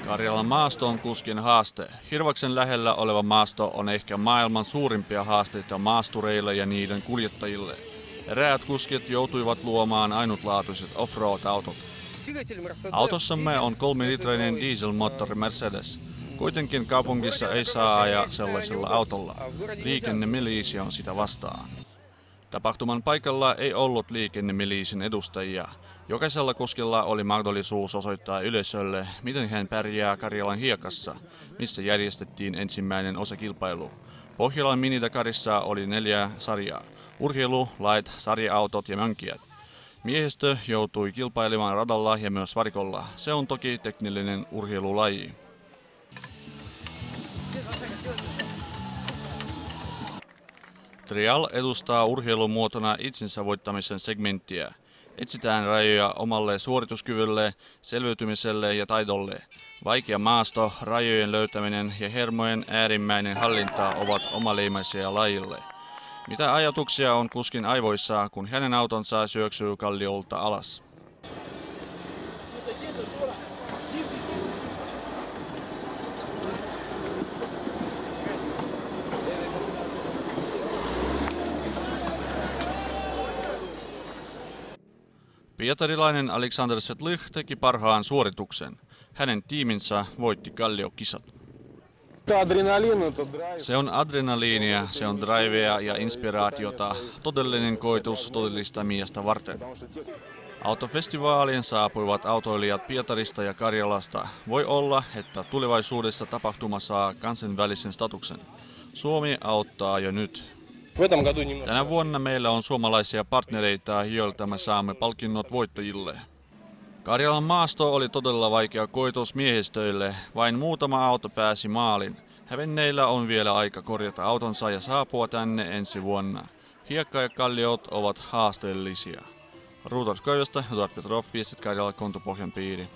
Karjalan maasto on kuskin haaste. Hirvaksen lähellä oleva maasto on ehkä maailman suurimpia haasteita maastureille ja niiden kuljettajille. Eräät kuskit joutuivat luomaan ainutlaatuiset offroad-autot. Autossamme on 3-litrainen dieselmoottori Mercedes. Kuitenkin kaupungissa ei saa ajaa sellaisella autolla. Liikennemiliisi on sitä vastaan. Tapahtuman paikalla ei ollut liikennemiliisin edustajia. Jokaisella kuskilla oli mahdollisuus osoittaa yleisölle, miten hän pärjää Karjalan hiekassa, missä järjestettiin ensimmäinen osakilpailu. Pohjolan minidakarissa oli 4 sarjaa: urheilu, lait, sarja-autot ja mönkijät. Miehistö joutui kilpailemaan radalla ja myös varikolla. Se on toki teknillinen urheilulaji. Trial edustaa urheilumuotona itsensä voittamisen segmenttiä. Etsitään rajoja omalle suorituskyvylle, selviytymiselle ja taidolle. Vaikea maasto, rajojen löytäminen ja hermojen äärimmäinen hallinta ovat omaleimaisia lajille. Mitä ajatuksia on kuskin aivoissa, kun hänen autonsa syöksyy kalliolta alas? Pietarilainen Alexander Svetlich teki parhaan suorituksen. Hänen tiiminsä voitti kalliokisat. Se on adrenaliinia, se on drivea ja inspiraatiota, todellinen koitus todellista miestä varten. Autofestivaaliin saapuivat autoilijat Pietarista ja Karjalasta. Voi olla, että tulevaisuudessa tapahtuma saa kansainvälisen statuksen. Suomi auttaa jo nyt. Tänä vuonna meillä on suomalaisia partnereita, joilta me saamme palkinnot voittajille. Karjalan maasto oli todella vaikea koitos miehistöille, vain muutama auto pääsi maalin. Hävenneillä on vielä aika korjata autonsa ja saapua tänne ensi vuonna. Hiekka ja kalliot ovat haasteellisia. Rudolf Koivosta, Eduard Petrov, Viestit Karjala, Kontopohjan piiri.